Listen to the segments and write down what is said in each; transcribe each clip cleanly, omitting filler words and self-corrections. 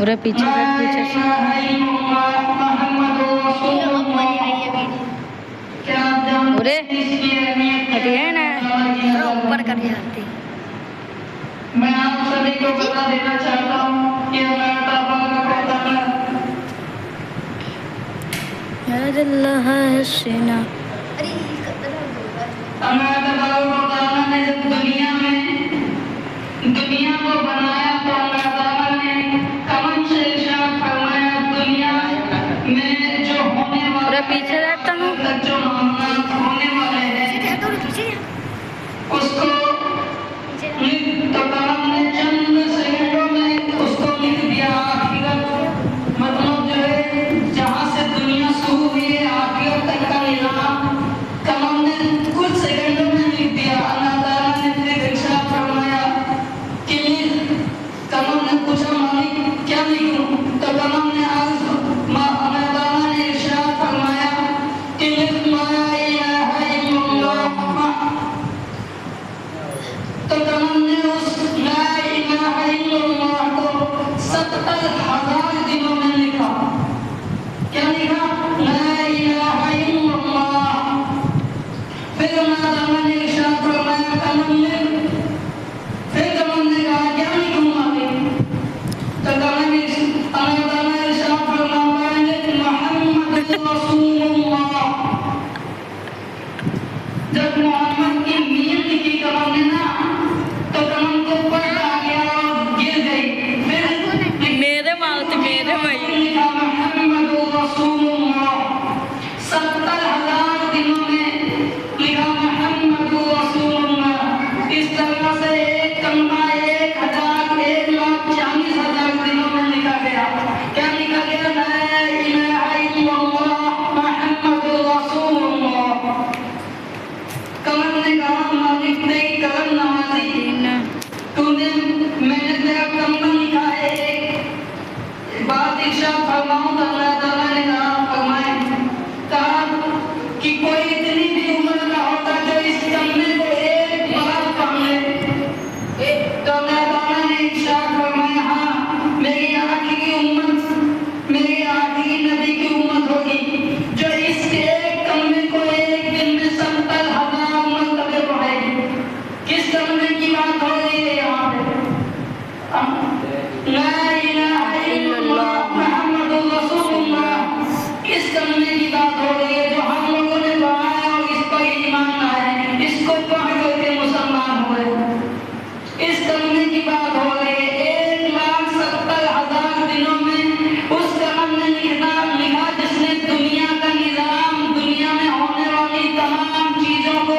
पूरे पीछे से पूरे हटिए ना, ऊपर कर जाती। मैं आप सभी को बता देना चाहता हूँ कि दुनिया को बनाया तो अल्लाह ताला ने कमन से इरशाद फरमाया, दुनिया में जो होने वाला पीछे रहता हूँ, जो मामला होने वाले हैं उसको तो कलम ने चंद सेकंडों में उसको लिख दिया। आखिरत मतलब जो है जहाँ से दुनिया शुरू हुई है आखिरत तक का निज़ाम कलम ने कुछ सेकंडों में लिख दिया। अल्लाह ताला ने फिर इरशाद फरमाया कि कलम ने पूछा मालिक क्या लिखूं, तो कलम ने अल्लाह ताला ने इरशाद फरमाया कि लिख ला इलाहा इल्लल्लाह। तो कलम ने उस ला इलाहा इल्लल्लाह को 70,000 दिनों में लिखा। क्या लिखा? ला इलाहा इल्लल्लाह। फिर अल्लाह ताला ने इरशाद फरमाया कलम ने, फिर कलम ने कहा क्या लिखूं मालिक, तो कलम ने अल्लाह ताला ने इरशाद फरमाया मोहम्मद रसूलुल्लाह। जब मोहम्मद की मीम लिखी कलम ने ना तो कलम को पलट आ गया और गिर गई। फिर मेरे माउथ मेरे भाई लिखा मोहम्मद रसूलुल्लाह। 70,000 दिनों में लिखा मोहम्मद रसूलुल्लाह। इस तरह से एक कलमा 1,40,000 दिनों में लिखा गया। क्या लिखा गया? ला इलाहा इल्लल्लाह मोहम्मद रसूलुल्लाह। कलम ने कहा मालिक तेरी कलम नवाजी, तूने मैंने तेरा कलम लिखा है, एक बात इरशाद फरमाऊं तो अल्लाह ताला ने कहा कि कोई इतनी भी उम्र का होता जो इस कलमे को एक बार पढ़ ले, तो अल्लाह ताला ने इरशाद फरमाया हाँ मेरी आखिरी उम्मत, मेरी आखिरी नबी की उम्मत होगी जो इस एक कलमे को एक दिन में 70,000 मरतबे पढ़ेगी। किस कलमे की बात हो रही है यहाँ पे? ला इलाहा इल्लल्लाह मुहम्मदुर रसूलुल्लाह। इस कलमे की बात हो रही है जो हम लोगों ने पढ़ा है और इस पर ईमान लाए, इसको पढ़ करके मुसलमान हुए। इस कलमे की बात हो रही है। 1,70,000 दिनों में उस कलम ने लिखा जिसने दुनिया का निजाम, दुनिया में होने वाली तमाम चीजों को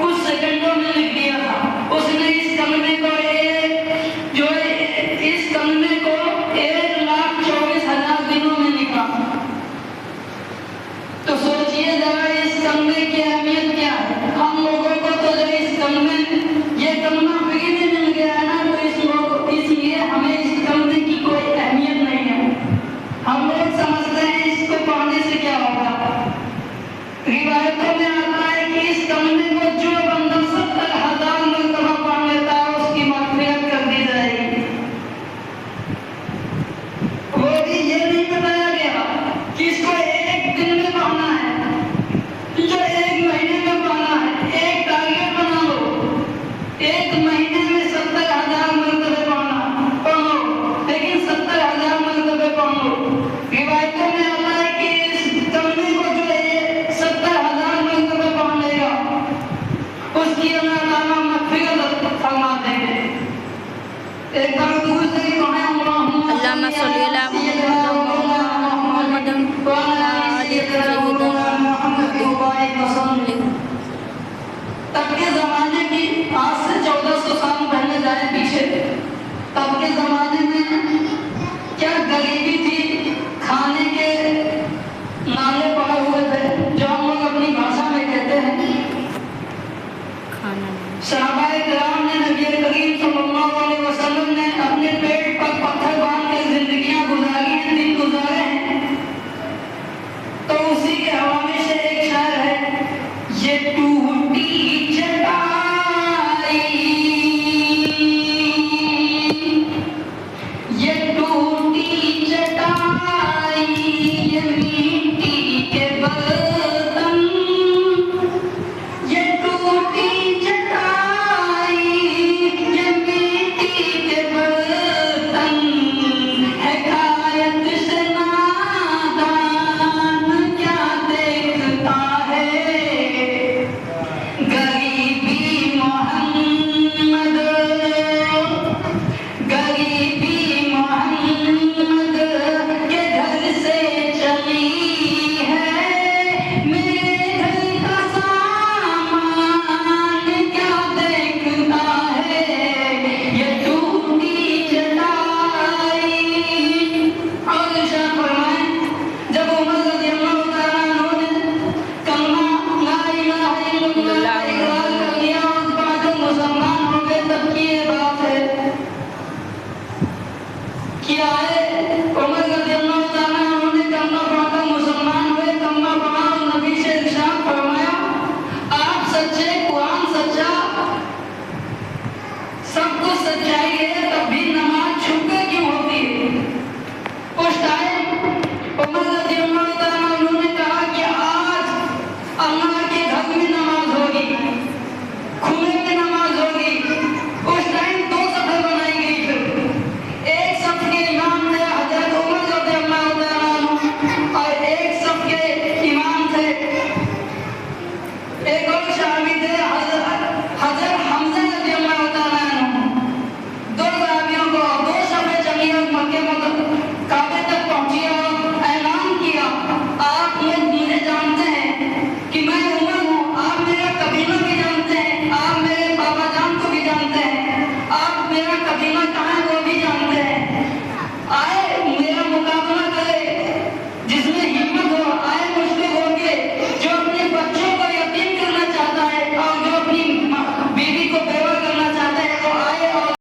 कुछ सेकंडों में लिख दिया था। उसने इस कलमे को इस कलमे को 1,24,000 दिनों में लिखा। तो सोचिए जरा इस कलमे की अहमियत क्या है। हम लोगों को तो जो इस कलमे ये कलमा फ्री में मिल गया है ना, तो इसलिए हमें इस कलमे की कोई अहमियत नहीं है। हम लोग समझते हैं इसको पढ़ने से क्या होगा। रिवायतों में आता है कि इस कलमे को जो बंदा 70,000 मरतबा पढ़ लेता है उसकी मग़फ़िरत कर दी जाएगी। वो भी ये नहीं बताया गया कि इसको एक दिन में पढ़ना है, जो एक महीने में पढ़ना है। एक टारगेट बना लो, एक महीने में 70,000 मरतबे पढ़ लो, लेकिन 70,000 मरतबे पढ़ लो। रिवायतों में आता है कि इस कलमे को जो है 70,000 मरतबे पढ़ लेगा उसकी अल्लाह ताला मग़फ़िरत फरमा देंगे। एक बार दूसरे कहें अल्लाहुम्मा सल्ली अला मुहम्मद व अला आलि सय्यिदना। तब के जमाने की, आज से 1400 साल पहले जाए पीछे, तब के जमाने में क्या गरीबी थी, खाने के नाले पड़े हुए थे जो हम लोग अपनी भाषा में कहते हैं। सहाबाए किराम ने, नबी करीम सल्लल्लाहु अलैहि वसल्लम ने अपने पेट पर पत्थर बांध के जिंदगियां गुजारी हैं, दिन गुजारे हैं। तो उसी के हवाले से एक शायर है, ये टूटी चटाई, ये टूटी क्या है